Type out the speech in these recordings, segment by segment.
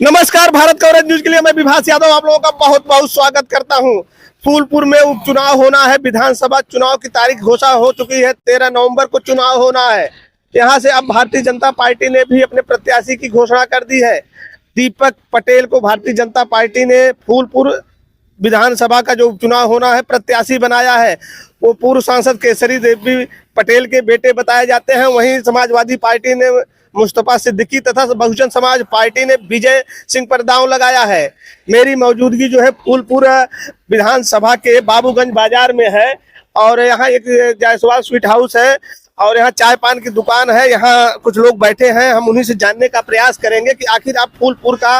नमस्कार, Bharat coverage news के लिए मैं विभास यादव आप लोगों का बहुत बहुत स्वागत करता हूं। फूलपुर में उपचुनाव होना है। विधानसभा चुनाव की तारीख घोषणा हो चुकी है। 13 नवंबर को चुनाव होना है। यहां से अब भारतीय जनता पार्टी ने भी अपने प्रत्याशी की घोषणा कर दी है। दीपक पटेल को भारतीय जनता पार्टी ने फूलपुर विधानसभा का जो उपचुनाव होना है प्रत्याशी बनाया है। वो पूर्व सांसद केसरी देवी पटेल के बेटे बताए जाते हैं। वहीं समाजवादी पार्टी ने मुस्तफा सिद्दीकी तथा बहुजन समाज पार्टी ने विजय सिंह पर दांव लगाया है। मेरी मौजूदगी जो है फूलपुर विधानसभा के बाबूगंज बाजार में है और यहाँ एक जायसवाल स्वीट हाउस है और यहाँ चाय पान की दुकान है। यहाँ कुछ लोग बैठे हैं, हम उन्हीं से जानने का प्रयास करेंगे कि आखिर आप फूलपुर का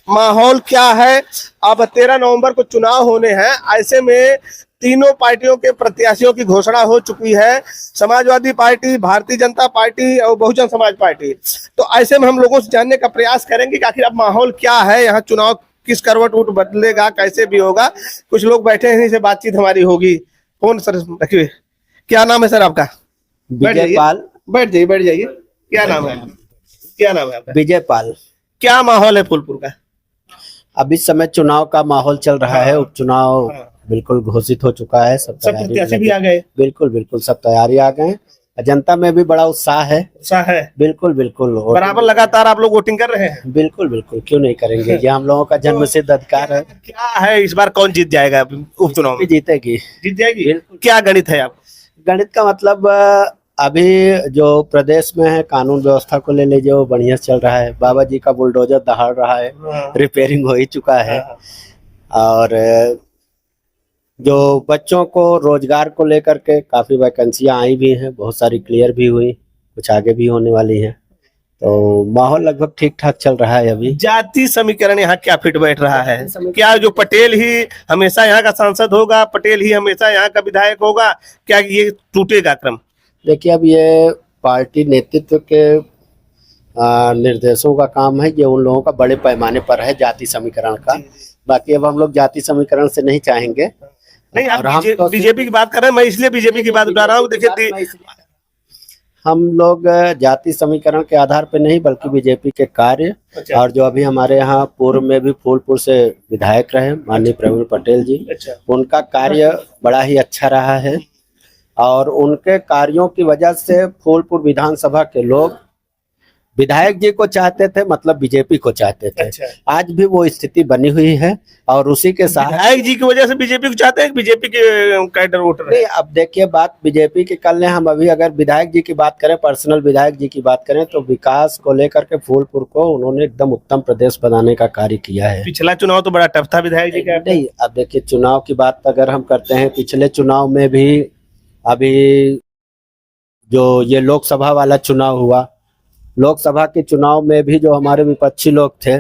माहौल क्या है। अब 13 नवंबर को चुनाव होने हैं, ऐसे में तीनों पार्टियों के प्रत्याशियों की घोषणा हो चुकी है, समाजवादी पार्टी, भारतीय जनता पार्टी और बहुजन समाज पार्टी। तो ऐसे में हम लोगों से जानने का प्रयास करेंगे कि आखिर अब माहौल क्या है, यहाँ चुनाव किस करवट उठ बदलेगा, कैसे भी होगा। कुछ लोग बैठे हैं, इनसे बातचीत हमारी होगी। फोन सर रखिए। क्या नाम है सर आपका? विजय पाल। बैठ जाइए। क्या नाम है? क्या नाम है आपका? विजय पाल। क्या माहौल है फूलपुर का? अब इस समय चुनाव का माहौल चल रहा है। उपचुनाव बिल्कुल घोषित हो चुका है। सब प्रत्याशी भी आ गए। बिल्कुल सब तैयारी आ गए। जनता में भी बड़ा उत्साह है। बिल्कुल बराबर लगातार आप लोग वोटिंग कर रहे हैं। बिल्कुल क्यों नहीं करेंगे, ये हम लोगों का जन्मसिद्ध अधिकार है। क्या है इस बार कौन जीत जाएगा उपचुनाव में? जीत जाएगी। क्या गणित है आप? गणित का मतलब अभी जो प्रदेश में है कानून व्यवस्था को ले लीजिए, वो बढ़िया चल रहा है। बाबा जी का बुलडोजर दहाड़ रहा है, रिपेयरिंग हो ही चुका है। और जो बच्चों को रोजगार को लेकर के काफी वैकेंसियां आई भी हैं, बहुत सारी क्लियर भी हुई, कुछ आगे भी होने वाली हैं। तो माहौल लगभग ठीक ठाक चल रहा है। अभी जाति समीकरण यहाँ क्या फिट बैठ रहा है? क्या जो पटेल ही हमेशा यहाँ का सांसद होगा, पटेल ही हमेशा यहाँ का विधायक होगा, क्या ये टूटेगा क्रम? देखिए, अब ये पार्टी नेतृत्व के निर्देशों का काम है। ये उन लोगों का बड़े पैमाने पर है जाति समीकरण का। बाकी अब हम लोग जाति समीकरण से नहीं चाहेंगे। नहीं, आप बीजेपी की बात कर रहे हैं, मैं इसलिए बीजेपी की बात उठा रहा हूँ। देखिए, हम लोग जाति समीकरण के आधार पर नहीं, बल्कि बीजेपी के कार्य। और जो अभी हमारे यहाँ पूर्व में भी फूलपुर से विधायक रहे माननीय प्रवीण पटेल जी, उनका कार्य बड़ा ही अच्छा रहा है। और उनके कार्यों की वजह से फूलपुर विधानसभा के लोग विधायक जी को चाहते थे, मतलब बीजेपी को चाहते थे। आज भी वो स्थिति बनी हुई है और उसी के साथ विधायक जी की वजह से बीजेपी को चाहते हैं, बीजेपी के कैडर वोटर नहीं। अब देखिए, बात बीजेपी की कर लें हम। अभी अगर विधायक जी की बात करें, पर्सनल विधायक जी की बात करें, तो विकास को लेकर के फूलपुर को उन्होंने एकदम उत्तम प्रदेश बनाने का कार्य किया है। पिछला चुनाव तो बड़ा टफ था विधायक जी का। नहीं, अब देखिए, चुनाव की बात अगर हम करते हैं, पिछले चुनाव में भी, अभी जो ये लोकसभा वाला चुनाव हुआ, लोकसभा के चुनाव में भी जो हमारे विपक्षी लोग थे,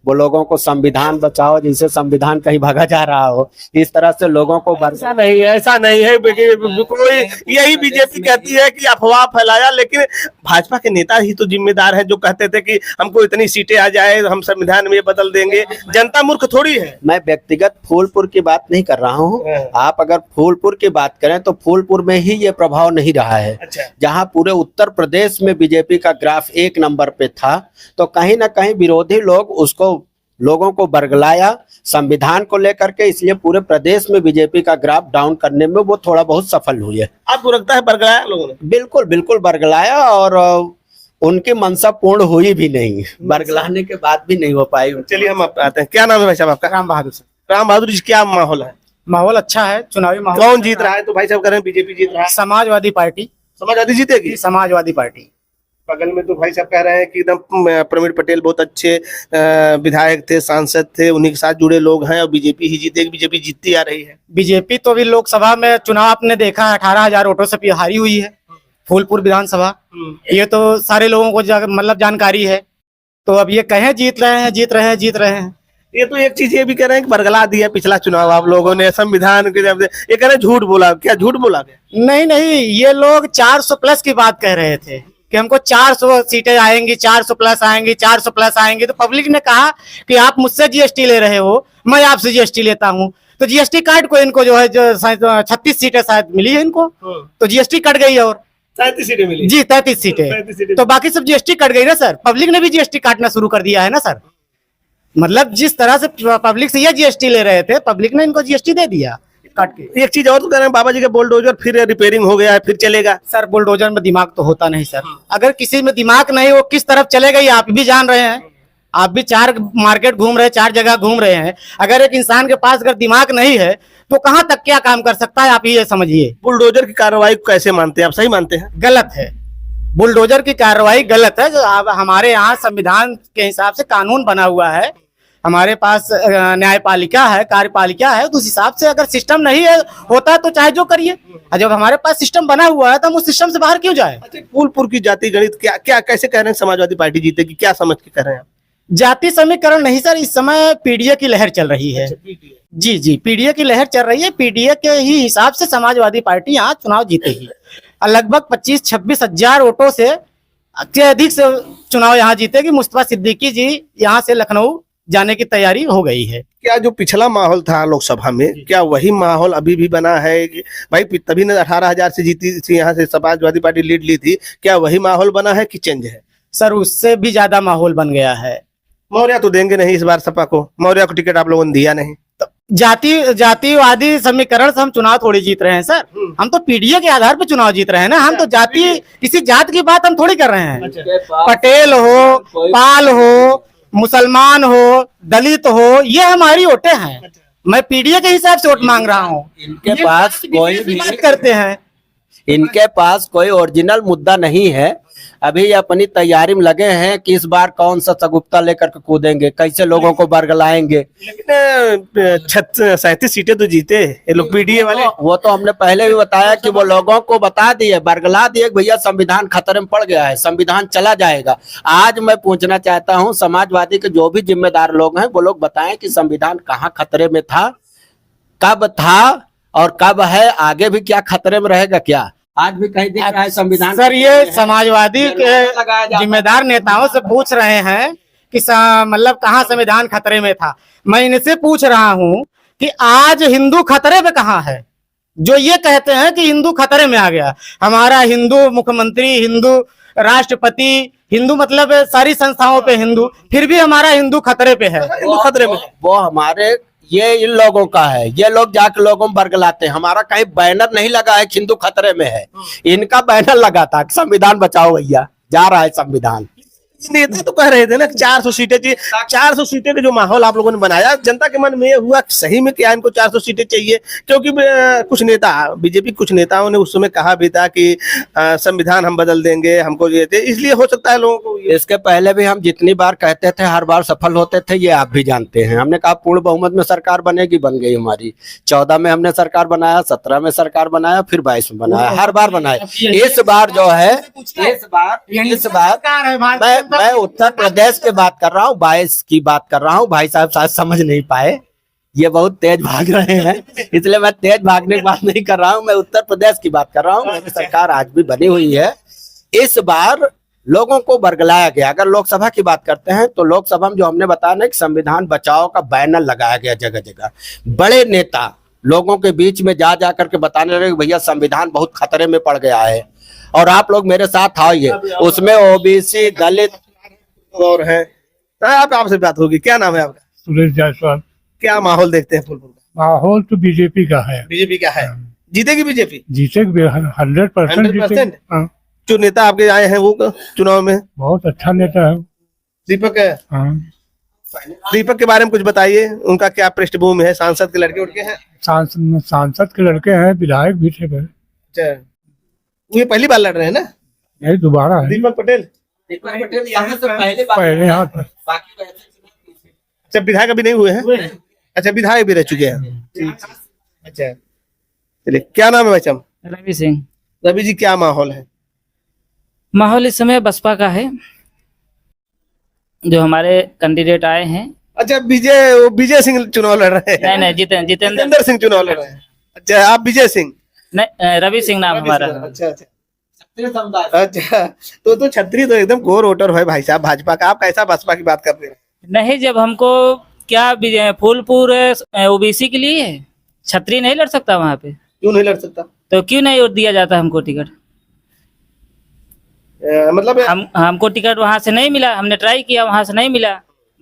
वो लोगों को संविधान बचाओ, जिनसे संविधान कहीं भागा जा रहा हो, इस तरह से लोगों को ऐसा नहीं है। कोई यही बीजेपी कहती है कि अफवाह फैलाया, लेकिन भाजपा के नेता ही तो जिम्मेदार है, जो कहते थे कि हमको इतनी सीटें आ जाए, हम संविधान में बदल देंगे। जनता मूर्ख थोड़ी है। मैं व्यक्तिगत फूलपुर की बात नहीं कर रहा हूँ। आप अगर फूलपुर की बात करें तो फूलपुर में ही ये प्रभाव नहीं रहा है। जहाँ पूरे उत्तर प्रदेश में बीजेपी का ग्राफ 1 नंबर पे था, तो कहीं ना कहीं विरोधी लोग उसको लोगों को बरगलाया संविधान को लेकर के, इसलिए पूरे प्रदेश में बीजेपी का ग्राफ डाउन करने में वो थोड़ा बहुत सफल हुई है। आपको लगता है बरगलाया लोगों ने? बिल्कुल बरगलाया, और उनकी मंशा पूर्ण हुई भी नहीं, बरगलाने के बाद भी नहीं हो पाई। चलिए हम आते हैं। क्या नाम है भाई साहब आपका? राम बहादुर सर। राम बहादुर जी, क्या माहौल है? माहौल अच्छा है, चुनावी माहौल। कौन जीत रहा है? तो भाई साहब कह रहे हैं बीजेपी जीत रहा है। समाजवादी पार्टी। समाजवादी जीतेगी? समाजवादी पार्टी। बगल में तो भाई साहब कह रहे हैं कि एकदम प्रवीण पटेल बहुत अच्छे विधायक थे, सांसद थे, उन्हीं के साथ जुड़े लोग हैं और बीजेपी ही जीतेगी, बीजेपी जीतती आ रही है। बीजेपी तो अभी लोकसभा में चुनाव आपने देखा है, 18,000 वोटों से हारी हुई है फूलपुर विधानसभा। ये तो सारे लोगों को मतलब जानकारी है। तो अब ये कहें जीत रहे हैं। ये तो एक चीज ये भी कह रहे हैं कि बरगला दिया पिछला चुनाव आप लोगों ने संविधान के। ये कह रहे झूठ बोला। क्या झूठ बोला? नहीं, ये लोग 400 प्लस की बात कह रहे थे कि हमको 400 सीटें आएंगी, 400 प्लस आएंगी। तो पब्लिक ने कहा कि आप मुझसे जीएसटी ले रहे हो, मैं आपसे जीएसटी लेता हूँ। तो जीएसटी काट को इनको जो है 36 सीटें शायद मिली है इनको, तो जीएसटी कट गई और 37 सीटें मिली जी, 33 सीटें। तो बाकी सब जीएसटी कट गई ना सर, पब्लिक ने भी जीएसटी काटना शुरू कर दिया है ना सर। मतलब जिस तरह से पब्लिक से ये जीएसटी ले रहे थे, पब्लिक ने इनको जीएसटी दे दिया काट के। एक चीज और तो कह रहे हैं बाबा जी का बुलडोजर फिर रिपेयरिंग हो गया है, फिर चलेगा। सर बुलडोजर में दिमाग तो होता नहीं सर, अगर किसी में दिमाग नहीं वो किस तरफ चलेगा ये आप भी जान रहे हैं। आप भी 4 मार्केट घूम रहे हैं, 4 जगह घूम रहे हैं। अगर एक इंसान के पास अगर दिमाग नहीं है तो कहाँ तक क्या काम कर सकता है, आप ये समझिए। बुलडोजर की कार्रवाई को कैसे मानते हैं आप, सही मानते हैं? गलत है, बुलडोजर की कार्रवाई गलत है। जो हमारे यहाँ संविधान के हिसाब से कानून बना हुआ है, हमारे पास न्यायपालिका है, कार्यपालिका है, तो उस हिसाब से अगर सिस्टम नहीं है होता तो चाहे जो करिए। और जब हमारे पास सिस्टम बना हुआ है तो हम उस सिस्टम से बाहर क्यों जाए। अच्छा, फूलपुर की जाति गणित क्या क्या कैसे कह रहे हैं समाजवादी पार्टी जीतेगी, क्या समझ के कह रहे हैं आप? जाति समीकरण नहीं सर, इस समय पीडीए की लहर चल रही है। जी जी, पीडीए की लहर चल रही है। पीडीए के ही हिसाब से समाजवादी पार्टी यहाँ चुनाव जीतेगी। लगभग 25-26 हजार वोटों से अधिक से चुनाव यहाँ जीतेगी। मुस्तफा सिद्दीकी जी यहाँ से लखनऊ जाने की तैयारी हो गई है। क्या जो पिछला माहौल था लोकसभा में, क्या वही माहौल अभी भी बना है? भाई तभी ने 18,000 से जीती थी, यहाँ से समाजवादी पार्टी लीड ली थी। क्या वही माहौल बना है कि चेंज है? सर उससे भी ज्यादा माहौल बन गया है। मौर्य तो देंगे नहीं इस बार सपा को, मौर्य को टिकट आप लोगों ने दिया नहीं। जातिवादी समीकरण से हम चुनाव थोड़ी जीत रहे हैं सर, हम तो पीडीए के आधार पर चुनाव जीत रहे हैं ना। हम तो जाति किसी जात की बात हम थोड़ी कर रहे हैं। पटेल हो, पाल हो, मुसलमान हो, दलित हो, ये हमारी वोटें हैं। मैं पीडीए के हिसाब से वोट मांग रहा हूँ। इनके पास कोई भी बात करते हैं, इनके पास कोई ओरिजिनल मुद्दा नहीं है। अभी अपनी तैयारी में लगे हैं कि इस बार कौन सा सगुप्ता लेकर के कूदेंगे, कैसे लोगों को बरगलाएंगे। लेकिन 37 सीटें तो जीते ये लोग पीडीए वाले। वो तो हमने पहले भी बताया कि वो लोगों को बता दिए, बरगला दिए कि भैया संविधान खतरे में पड़ गया है, संविधान चला जाएगा। आज मैं पूछना चाहता हूँ समाजवादी के जो भी जिम्मेदार लोग हैं वो लोग बताएं कि संविधान कहाँ खतरे में था, कब था और कब है, आगे भी क्या खतरे में रहेगा। क्या आज भी कहीं दिख रहा है संविधान? सर ये समाजवादी के जिम्मेदार नेताओं से पूछ रहे हैं कि मतलब कहाँ संविधान खतरे में था। मैं इनसे पूछ रहा हूँ कि आज हिंदू खतरे में कहाँ है, जो ये कहते हैं कि हिंदू खतरे में आ गया। हमारा हिंदू मुख्यमंत्री, हिंदू राष्ट्रपति, हिंदू मतलब सारी संस्थाओं पे हिंदू, फिर भी हमारा हिंदू खतरे पे है। हिंदू खतरे में वो हमारे ये इन लोगों का है। ये लोग जाके लोगों में बरगलाते हैं। हमारा कहीं बैनर नहीं लगा है कि हिंदू खतरे में है, इनका बैनर लगा था कि संविधान बचाओ भैया, जा रहा है संविधान। नेता तो कह रहे थे ना 400 सीटें चाहिए। 400 सीटें का जो माहौल आप लोगों ने बनाया, जनता के मन में ये हुआ कि सही में क्या इनको 400 सीटें चाहिए? क्योंकि कुछ नेता, बीजेपी कुछ नेताओं ने उस समय कहा भी था कि संविधान हम बदल देंगे, हमको ये थे, इसलिए हो सकता है लोगों को इसके पहले भी हम जितनी बार कहते थे हर बार सफल होते थे, ये आप भी जानते हैं। हमने कहा पूर्ण बहुमत में सरकार बनेगी, बन गई हमारी। 14 में हमने सरकार बनाया, 17 में सरकार बनाया, फिर 22 में बनाया, हर बार बनाया। इस बार जो है, इस बार मैं उत्तर प्रदेश की बात कर रहा हूँ, 22 की बात कर रहा हूँ। भाई साहब शायद समझ नहीं पाए, ये बहुत तेज भाग रहे हैं, इसलिए मैं तेज भागने की बात नहीं कर रहा हूँ, मैं उत्तर प्रदेश की बात कर रहा हूँ। मेरी सरकार आज भी बनी हुई है। इस बार लोगों को बरगलाया गया। अगर लोकसभा की बात करते हैं तो लोकसभा में जो हमने बताया ना कि संविधान बचाओ का बैनर लगाया गया जगह जगह। बड़े नेता लोगों के बीच में जा जा करके बताने लगे भैया संविधान बहुत खतरे में पड़ गया है और आप लोग मेरे साथ आइए। उसमें ओबीसी, दलित और है। आपसे बात होगी, क्या नाम है आपका? सुरेश जायसवाल। क्या माहौल देखते हैं फूलपुर का? माहौल तो बीजेपी का है। बीजेपी का है, जीतेगी बीजेपी? जीतेगी 100% जीतेगी। हाँ, जो नेता आपके आए हैं वो चुनाव में बहुत अच्छा नेता है। दीपक है। हाँ, दीपक के बारे में कुछ बताइए, उनका क्या पृष्ठभूमि है? सांसद के लड़के उड़के हैं? सांसद के लड़के हैं, विधायक भी थे। अच्छा, ये पहली बार लड़ रहे हैं ना? यही दोबारा है। दीपक पटेल यहाँ से पहले यहाँ पर अच्छा, विधायक अभी नहीं हुए हैं? अच्छा, विधायक भी रह चुके हैं। अच्छा, चलिए, क्या नाम है भाई साहब? रवि सिंह। रवि जी, क्या माहौल है? माहौल इस समय बसपा का है, जो हमारे कैंडिडेट आए हैं। अच्छा, विजय सिंह चुनाव लड़ रहे हैं? नहीं, जितेंद्र सिंह चुनाव लड़ रहे हैं। अच्छा, आप विजय सिंह? नहीं, रवि सिंह नाम हमारा। अच्छा अच्छा अच्छा, तो छतरी तो एकदम कोर वोटर है भाई साहब भाजपा का। आप कैसा बसपा की बात कर रहे हैं? नहीं, जब हमको क्या फूलपुर ओबीसी के लिए छतरी नहीं लड़ सकता वहाँ पे? क्यों नहीं लड़ सकता? तो क्यों नहीं दिया जाता हमको टिकट? मतलब हमको टिकट वहाँ से नहीं मिला, हमने ट्राई किया, वहाँ से नहीं मिला।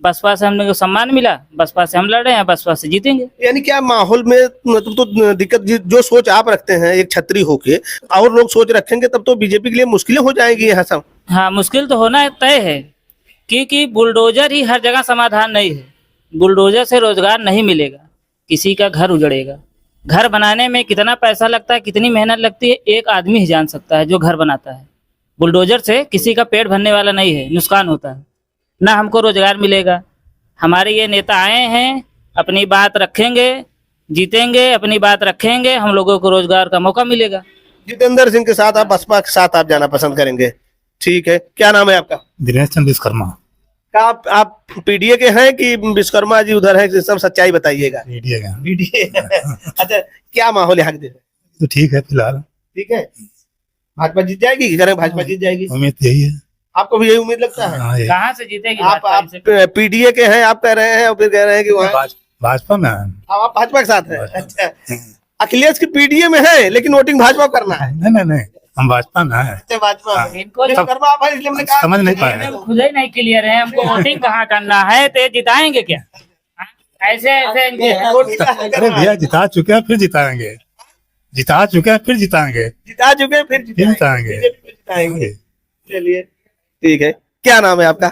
बसपा से हमने को सम्मान मिला, बसपा से हम लड़ रहे हैं, बसपा से जीतेंगे। यानी क्या माहौल में मतलब तो दिक्कत जो सोच आप रखते हैं एक छतरी होके और लोग सोच रखेंगे तब तो बीजेपी के लिए मुश्किलें हो जाएंगी यहाँ सब। हाँ, मुश्किल तो होना तय है, क्योंकि बुलडोजर ही हर जगह समाधान नहीं है। बुलडोजर से रोजगार नहीं मिलेगा, किसी का घर उजड़ेगा। घर बनाने में कितना पैसा लगता है, कितनी मेहनत लगती है, एक आदमी ही जान सकता है जो घर बनाता है। बुलडोजर से किसी का पेट भरने वाला नहीं है, नुकसान होता है, ना हमको रोजगार मिलेगा। हमारे ये नेता आए हैं, अपनी बात रखेंगे, जीतेंगे, अपनी बात रखेंगे, हम लोगों को रोजगार का मौका मिलेगा। जितेंद्र सिंह के साथ आप बसपा के साथ आप जाना पसंद करेंगे, ठीक है। क्या नाम है आपका? दिनेश चंद्र विश्वकर्मा। क्या आप पीडीए के हैं कि विश्वकर्मा जी उधर है? सब सच्चाई बताइएगा। पीडीए अच्छा, क्या माहौल यहाँ के? तो ठीक है फिलहाल, ठीक है। भाजपा जीत जाएगी कि करें? भाजपा जीत जाएगी, उम्मीद यही है। आपको भी यही उम्मीद लगता है? हाँ, कहाँ से जीतेगी आप भाजपा? पीडीए के हैं आप कह रहे हैं और फिर कह रहे हैं कि वहाँ भाजपा में है। आप भाजपा के साथ हैं? अच्छा, अखिलेश की पीडीए में है लेकिन वोटिंग भाजपा करना है। नहीं, हम भाजपा में है। अच्छा, भाजपा में। इनको विश्वकर्मा आप हैं, इसलिए हमने कहा समझ नहीं पाए। खुद ही नहीं क्लियर है, हमको वोटिंग कहाँ करना है, तो ये जिताएंगे क्या? ऐसे ऐसे अरे भैया जिता चुके हैं फिर जिताएंगे, जिता चुके हैं फिर जिताएंगे, जिता चुके हैं फिर जिताएंगे। जिताएंगे। चलिए ठीक है। क्या नाम है आपका?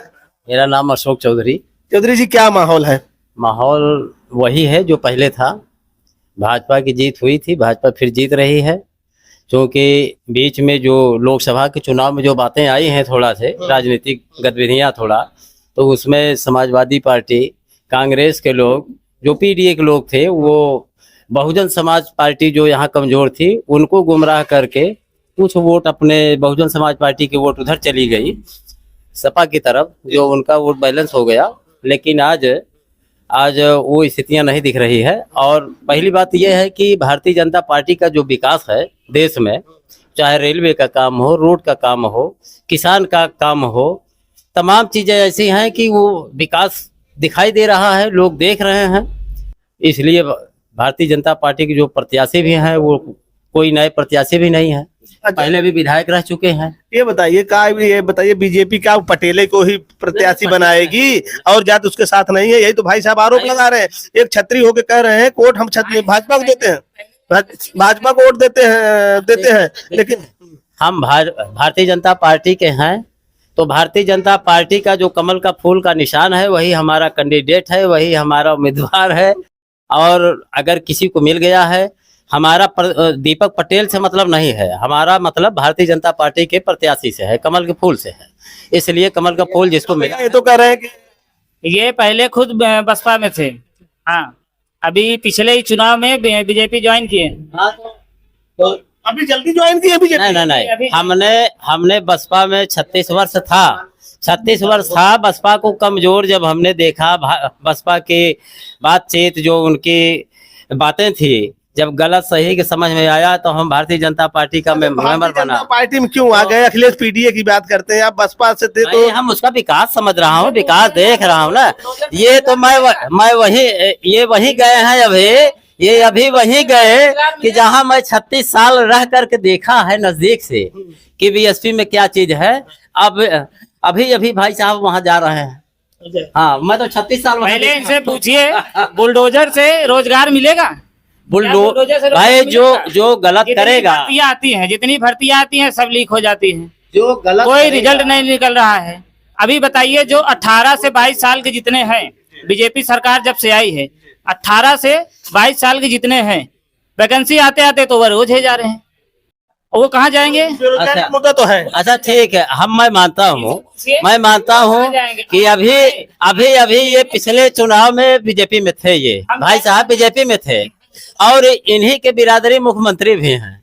मेरा नाम अशोक चौधरी। चौधरी जी, क्या माहौल है? माहौल वही है जो पहले था। भाजपा की जीत हुई थी, भाजपा फिर जीत रही है, क्योंकि बीच में जो लोकसभा के चुनाव में जो बातें आई हैं, थोड़ा से राजनीतिक गतिविधियां थोड़ा, तो उसमें समाजवादी पार्टी, कांग्रेस के लोग, जो पीडीए के लोग थे, वो बहुजन समाज पार्टी जो यहाँ कमजोर थी उनको गुमराह करके कुछ वोट अपने बहुजन समाज पार्टी के वोट उधर चली गई सपा की तरफ, जो उनका वोट बैलेंस हो गया। लेकिन आज वो स्थितियां नहीं दिख रही है। और पहली बात यह है कि भारतीय जनता पार्टी का जो विकास है देश में, चाहे रेलवे का काम हो, रोड का काम हो, किसान का काम हो, तमाम चीजें ऐसी हैं कि वो विकास दिखाई दे रहा है, लोग देख रहे हैं। इसलिए भारतीय जनता पार्टी के जो प्रत्याशी भी हैं वो कोई नए प्रत्याशी भी नहीं है, पहले भी विधायक रह चुके हैं। ये बताइए बीजेपी क्या पटेले को ही प्रत्याशी बनाएगी और जात उसके साथ नहीं है? यही तो भाई साहब आरोप लगा रहे हैं। एक छतरी होके कह रहे हैं वोट हम छतरी भाजपा को देते हैं, भाजपा को वोट देते हैं लेकिन हम भारतीय जनता पार्टी के हैं, तो भारतीय जनता पार्टी का जो कमल का फूल का निशान है वही हमारा कैंडिडेट है, वही हमारा उम्मीदवार है। और अगर किसी को मिल गया है, हमारा दीपक पटेल से मतलब नहीं है, हमारा मतलब भारतीय जनता पार्टी के प्रत्याशी से है, कमल के फूल से है। इसलिए कमल का फूल जिसको मिला, ये तो कह रहे हैं कि ये पहले खुद बसपा में थे। हाँ, अभी पिछले ही चुनाव में बीजेपी ज्वाइन किए। तो अभी जल्दी ज्वाइन किए बीजेपी? नहीं, हमने बसपा में 36 वर्ष था, 36 वर्ष था। बसपा को कमजोर जब हमने देखा, बसपा की बातचीत जो उनकी बातें थी, जब गलत सही के समझ में आया तो हम भारतीय जनता पार्टी का मेंबर बना। पार्टी में क्यों आ गए? अखिलेश पीडीए की बात करते हैं, आप बसपा से थे तो हम उसका विकास समझ रहा हूँ, विकास देख रहा हूँ ना। ये तो मैं वही गए हैं अभी वही गए कि जहाँ मैं 36 साल रह करके देखा है नजदीक से कि बीएसपी में क्या चीज है। अब अभी भाई साहब वहाँ जा रहे हैं। हाँ, मैं तो 36 साल पहले इनसे पूछिए, बुलडोजर से रोजगार मिलेगा? बुलडोजर भाई जो गलत करेगा, भर्तियां आती हैं, जितनी भर्तियां आती हैं सब लीक हो जाती हैं, जो गलत कोई रिजल्ट नहीं निकल रहा है। अभी बताइए, जो 18 से 22 साल के जितने हैं, बीजेपी सरकार जब से आई है, 18 से 22 साल के जितने हैं, वैकेंसी आते आते तो वो रोज ही जा रहे हैं, वो कहाँ जाएंगे? बेरोजगारी मुद्दा तो है। अच्छा ठीक है, मैं मानता हूँ कि अभी ये पिछले चुनाव में बीजेपी में थे, ये भाई साहब बीजेपी में थे और इन्हीं के बिरादरी मुख्यमंत्री भी हैं।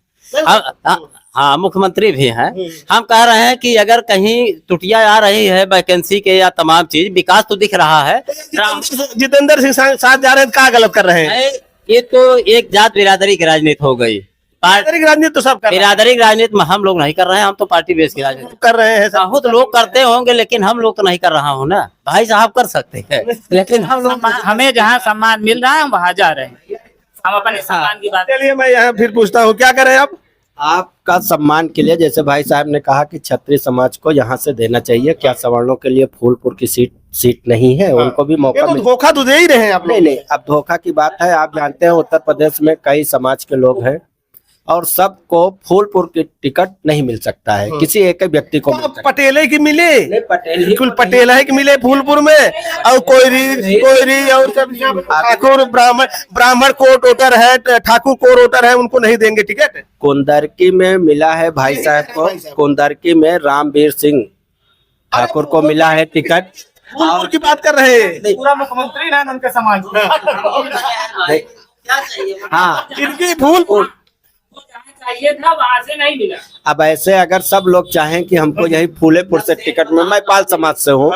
हाँ, मुख्यमंत्री भी हैं। हम कह रहे हैं कि अगर कहीं त्रुटियां आ रही है वैकेंसी के या तमाम चीज, विकास तो दिख रहा है। जितेंद्र सिंह साथ जा रहे हैं, क्या गलत कर रहे हैं? ये तो एक जात बिरादरी की राजनीति हो गई। बिरादरी की राजनीति तो सब कर रहे हैं। बिरादरी की राजनीति में हम लोग नहीं कर रहे हैं, हम तो पार्टी बेस की राजनीति कर रहे हैं। बहुत लोग करते होंगे लेकिन हम लोग तो नहीं कर रहा हूँ ना। भाई साहब कर सकते हैं लेकिन हम लोग, हमें जहाँ सम्मान मिल रहा है हम वहाँ जा रहे हैं। हम अपने सम्मान की बात। चलिए मैं यहाँ फिर पूछता हूँ, क्या करें आप? आपका सम्मान के लिए, जैसे भाई साहब ने कहा कि क्षत्रिय समाज को यहाँ से देना चाहिए, क्या सवर्णों के लिए फूलपुर की सीट सीट नहीं है, उनको भी ये मौका तो मिल। धोखा तो दे ही रहे हैं आप नहीं लोग। नहीं, अब धोखा की बात है। आप जानते हैं उत्तर प्रदेश में कई समाज के लोग हैं और सबको फूलपुर की टिकट नहीं मिल सकता है, किसी एक ही व्यक्ति को मिल तो सकता है। पटेल ही की मिले, नहीं, पटेल ही कुल पटेल है कि मिले फूलपुर में, और कोयरी और सब ठाकुर ब्राह्मण कोर्ट वोटर है, ठाकुर कोर वोटर है, उनको नहीं देंगे टिकट। कुंदरकी में मिला है भाई साहब को, कुंदरकी में रामवीर सिंह ठाकुर को मिला है टिकट। फूलपुर की बात कर रहे हैं। पूरा मुख्यमंत्री ना उनके समाज हाँ, इनकी फूलपुर चाहिए था वहां से नहीं मिला। अब ऐसे अगर सब लोग चाहें कि हमको यही फूलेपुर से टिकट में, मैं पाल समाज से हूँ,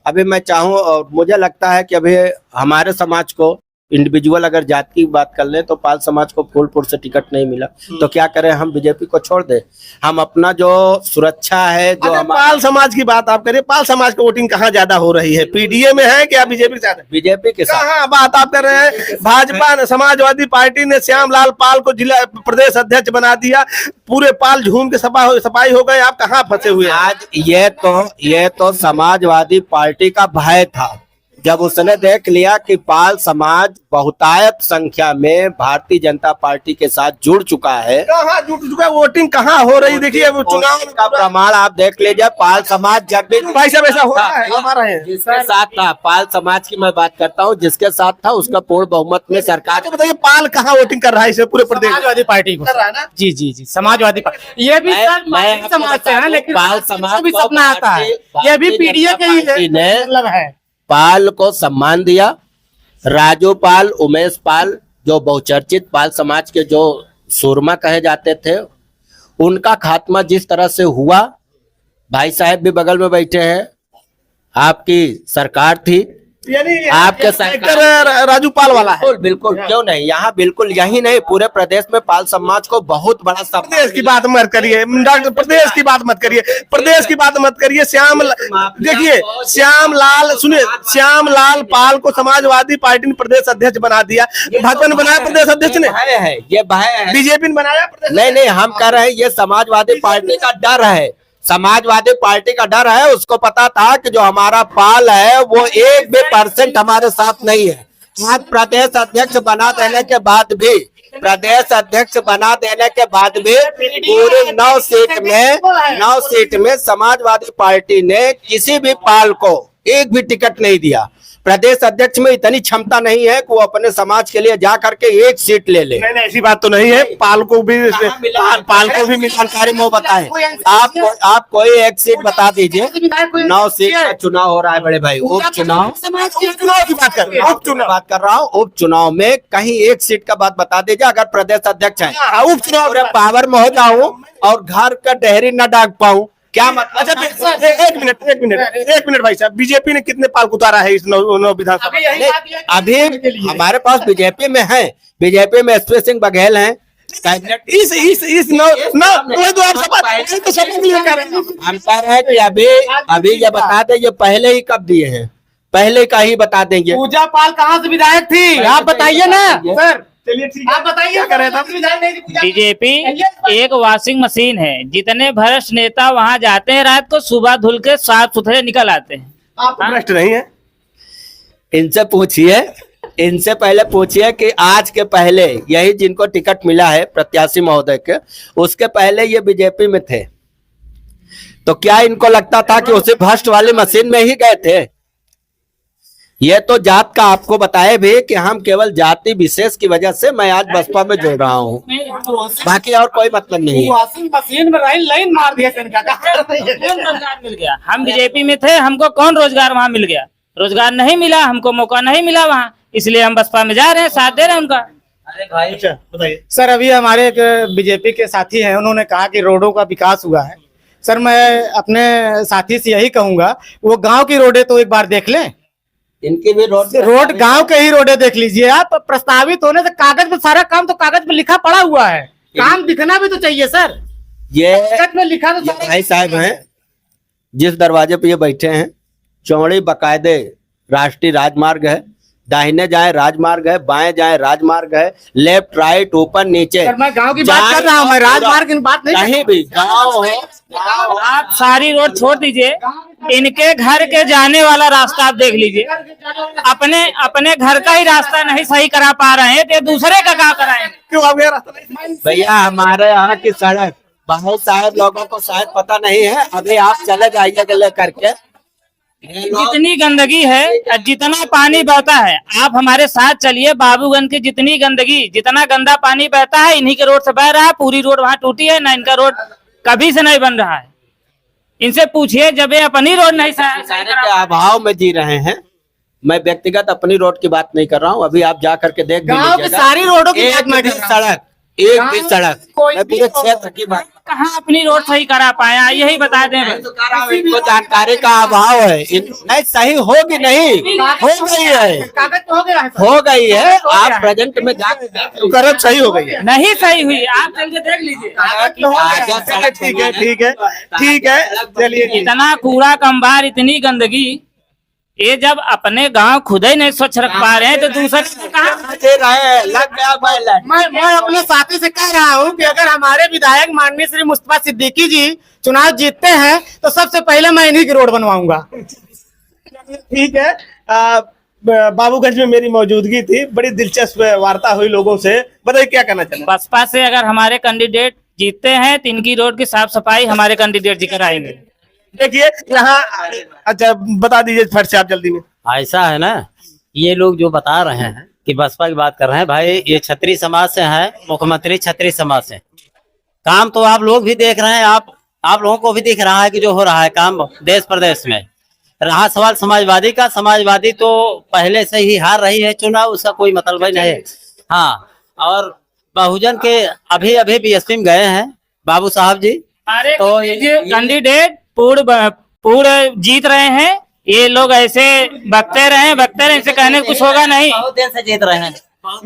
अभी मैं चाहूँ और मुझे लगता है कि अभी हमारे समाज को इंडिविजुअल अगर जाति की बात कर ले तो पाल समाज को फूलपुर से टिकट नहीं मिला, तो क्या करें, हम बीजेपी को छोड़ दें? हम अपना जो सुरक्षा है, जो अच्छा, हमारा पाल समाज की बात आप करिए, पाल समाज की वोटिंग कहाँ ज्यादा हो रही है, पीडीए में है क्या बीजेपी के साथ? बीजेपी के साथ कहाँ बात आप कर रहे हैं? भाजपा ने, समाजवादी पार्टी ने श्यामलाल पाल को जिला प्रदेश अध्यक्ष बना दिया, पूरे पाल झूम के सफाई हो गए, आप कहाँ फंसे हुए हैं? आज ये तो समाजवादी पार्टी का भय था। जब उसने देख लिया कि पाल समाज बहुतायत संख्या में भारतीय जनता पार्टी के साथ जुड़ चुका है, कहाँ जुट चुका, वोटिंग कहाँ हो रही? देखिए वो चुनाव का प्रमाण आप देख लीजिए। पाल समाज जब भी भाई साहब ऐसा हो रहा है, हमारा है। जिसके साथ था, पाल समाज की मैं बात करता हूँ, जिसके साथ था उसका पूर्ण बहुमत में सरकार। तो बताइए पाल कहाँ वोटिंग कर रहा है इसे पूरे प्रदेश? समाजवादी पार्टी को कर रहा है ना? जी जी जी, समाजवादी पार्टी। ये भी सर मैं समाज से है, लेकिन पाल समाज भी को सपना आता है, ये भी पीडीए के ही पार्टी ने मतलब है। पाल को सम्मान दिया। राजू पाल, उमेश पाल, जो बहुचर्चित पाल समाज के जो सूरमा कहे जाते थे, उनका खात्मा जिस तरह से हुआ, भाई साहब भी बगल में बैठे हैं, आपकी सरकार थी, यानी आपके सेक्टर राजू पाल वाला है। बिल्कुल बिल्कुल, क्यों नहीं, यहाँ बिल्कुल यही नहीं पूरे प्रदेश में पाल समाज को बहुत बड़ा प्रदेश की बात मत करिए डॉक्टर, प्रदेश की बात मत करिए, प्रदेश की बात मत करिए। देखिए श्यामलाल, सुनिए, श्यामलाल पाल को समाजवादी पार्टी ने प्रदेश अध्यक्ष बना दिया, भाजपा ने बनाया प्रदेश अध्यक्ष ने, भय है, ये भय है। बीजेपी ने बनाया प्रदेश। नहीं नहीं, हम कह रहे हैं ये समाजवादी पार्टी का डर है, समाजवादी पार्टी का डर है। उसको पता था कि जो हमारा पाल है वो 1% हमारे साथ नहीं है। आज प्रदेश अध्यक्ष बना देने के बाद भी, पूरे 9 सीट में समाजवादी पार्टी ने किसी भी पाल को एक भी टिकट नहीं दिया। प्रदेश अध्यक्ष में इतनी क्षमता नहीं है कि वो अपने समाज के लिए जा करके एक सीट ले ले। नहीं, ऐसी बात तो नहीं है, पाल को भी जानकारी में बताएं। आप कोई एक सीट बता दीजिए। 9 सीट का चुनाव हो रहा है बड़े भाई, उपचुनाव की बात कर रहे हैं, उपचुनाव बात कर रहा हूँ। उपचुनाव में कहीं एक सीट का बात बता दीजिए। अगर प्रदेश अध्यक्ष है, उपचुनाव पूरे पावर में हो जाऊं और घर का डेहरी न डाक पाऊं, क्या मतलब? अच्छा एक मिनट भाई साहब, बीजेपी ने कितने पाल उतारा है इस नौ विधानसभा? अभी हमारे पास बीजेपी में है, बीजेपी में एसपी सिंह बघेल हैं, कैबिनेट इस नौ वही तो आप शपथ लिए कर रहे हैं। हम कह रहे हैं कि अभी ये बता दें, ये पहले ही कब दिए हैं, पहले का ही बता देंगे। पूजा पाल कहाँ से विधायक थी, आप बताइए ना सर, चलिए ठीक है, आप बताइए क्या कर रहे थे? बीजेपी एक वॉशिंग मशीन है, जितने भ्रष्ट नेता वहां जाते हैं रात को, सुबह धुल के साफ सुथरे निकल आते हैं। आप भ्रष्ट नहीं है? इनसे पहले पूछिए कि आज के पहले यही जिनको टिकट मिला है प्रत्याशी महोदय के, उसके पहले ये बीजेपी में थे, तो क्या इनको लगता था कि उसी भ्रष्ट वाली मशीन में ही गए थे? ये तो जात का आपको बताए भी कि हम केवल जाति विशेष की वजह से मैं आज बसपा में जुड़ रहा हूँ, बाकी और कोई मतलब नहीं है। वॉशिंग मशीन में लाइन मार दिया रोजगार मिल गया, हम बीजेपी में थे, हमको कौन रोजगार वहाँ मिल गया? रोजगार नहीं मिला, हमको मौका नहीं मिला वहाँ, इसलिए हम बसपा में जा रहे हैं, साथ दे रहे हैं उनका। अरे भाई, अच्छा बताइए। सर, अभी हमारे एक बीजेपी के साथी हैं, उन्होंने कहा कि रोडों का विकास हुआ है। सर, मैं अपने साथी से यही कहूंगा, वो गांव की रोडें तो एक बार देख लें। इनकी भी रोड गांव के ही रोडें देख लीजिए आप। प्रस्तावित होने से कागज में सारा काम तो कागज में लिखा पड़ा हुआ है, काम दिखना भी तो चाहिए सर। ये कागज में लिखा तो भाई साहब हैं, जिस दरवाजे पे ये बैठे हैं, चौड़ी बकायदे राष्ट्रीय राजमार्ग है, दाहिने जाए राजमार्ग है, बाएं जाए राजमार्ग है, लेफ्ट राइट ऊपर नीचे। सर, मैं गांव की बात कर रहा हूँ, मैं राजमार्ग की बात नहीं। कहीं भी गाँव हो, आप सारी रोड छोड़ दीजिए, इनके घर के जाने वाला रास्ता आप देख लीजिए। अपने अपने घर का ही रास्ता नहीं सही करा पा रहे हैं तो दूसरे का क्या कराएंगे? क्यों आप ये रास्ता नहीं? भैया हमारे यहाँ की सड़क बहुत सारे लोगों को शायद पता नहीं है, अभी आप चले जाइए गले करके। जितनी गंदगी है, जितना पानी बहता है, आप हमारे साथ चलिए। बाबूगंज की जितनी गंदगी, जितना गंदा पानी बहता है इन्हीं के रोड से बह रहा है। पूरी रोड वहाँ टूटी है ना, इनका रोड कभी से नहीं बन रहा है। इनसे पूछिए, जब ये अपनी रोड नहीं सारे के अभाव में जी रहे हैं। मैं व्यक्तिगत अपनी रोड की बात नहीं कर रहा हूँ, अभी आप जा करके देख भी गांव की लीजिएगा। सारी रोडों की एक बात मैं भी कर रहा हूँ। सड़क, एक भी सड़क, मैं पूरे क्षेत्र की बात कहाँ अपनी रोड सही करा पाया, यही बता दें। इनको जानकारी का अभाव है। नहीं सही होगी नहीं, हो गई है, कागज तो हो गया है। हो गई है। आप प्रेजेंट में जाकर करत सही हो गई है। नहीं सही हुई, आप चल के देख लीजिए। ठीक है, ठीक है, ठीक है, चलिए। इतना कूड़ा कंबार, इतनी गंदगी, ये जब अपने गांव खुद ही नहीं स्वच्छ रख पा रहे हैं तो दूसरे को कहाँ? दे रहे हैं, लग गया बैलेंस। मैं अपने साथी से कह रहा हूँ कि अगर हमारे विधायक माननीय श्री मुस्तफा सिद्दीकी जी चुनाव जीतते हैं तो सबसे पहले मैं इन्हीं की रोड बनवाऊंगा। ठीक है। बाबूगंज में मेरी मौजूदगी थी, बड़ी दिलचस्प वार्ता हुई लोगों से। बताइए क्या करना चाहते हैं? बसपा से अगर हमारे कैंडिडेट जीतते हैं तो इनकी रोड की साफ सफाई हमारे कैंडिडेट जी कराएंगे। देखिए यहाँ, अच्छा बता दीजिए फट से आप जल्दी में। ऐसा है ना, ये लोग जो बता रहे हैं कि बसपा की बात कर रहे हैं, भाई ये छत्री समाज से है, मुख्यमंत्री छत्री समाज से। काम तो आप लोग भी देख रहे हैं, आप लोगों को भी दिख रहा है कि जो हो रहा है काम देश प्रदेश में। रहा सवाल समाजवादी का, समाजवादी तो पहले से ही हार रही है चुनाव, उसका कोई मतलब ही नहीं है। हाँ, और बहुजन के अभी अभी बीएसपी में गए हैं बाबू साहब जी, हमारे तो कैंडिडेट पूर्ण जीत रहे हैं। ये लोग ऐसे बकते रहे, इनसे कहने कुछ होगा नहीं। बहुत दिन से जीत रहे हैं।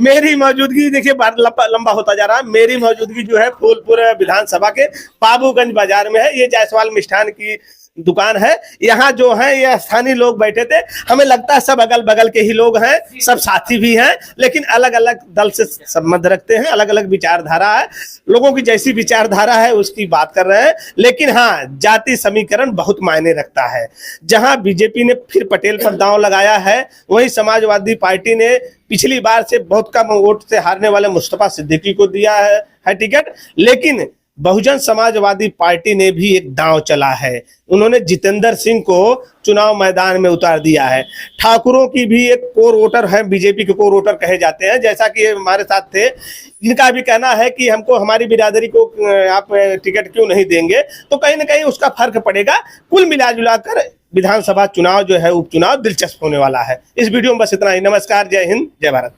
मेरी मौजूदगी देखिए लंबा होता जा रहा है। मेरी मौजूदगी जो है फूलपुर विधानसभा के बाबूगंज बाजार में है। ये जायसवाल मिष्ठान की दुकान है। यहाँ जो है ये स्थानीय लोग बैठे थे। हमें लगता है सब अगल बगल के ही लोग हैं, सब साथी भी हैं, लेकिन अलग अलग दल से संबंध रखते हैं, अलग अलग विचारधारा है। लोगों की जैसी विचारधारा है उसकी बात कर रहे हैं, लेकिन हाँ, जाति समीकरण बहुत मायने रखता है। जहां बीजेपी ने फिर पटेल पर दांव लगाया है, वहीं समाजवादी पार्टी ने पिछली बार से बहुत कम वोट से हारने वाले मुस्तफा सिद्दीकी को दिया है टिकट। लेकिन बहुजन समाजवादी पार्टी ने भी एक दांव चला है। उन्होंने जितेंद्र सिंह को चुनाव मैदान में उतार दिया है। ठाकुरों की भी एक कोर वोटर है, बीजेपी के कोर वोटर कहे जाते हैं, जैसा कि ये हमारे साथ थे। इनका भी कहना है कि हमको हमारी बिरादरी को आप टिकट क्यों नहीं देंगे, तो कहीं ना कहीं उसका फर्क पड़ेगा। कुल मिला जुला कर विधानसभा चुनाव जो है, उपचुनाव दिलचस्प होने वाला है। इस वीडियो में बस इतना ही। नमस्कार, जय हिंद, जय भारत।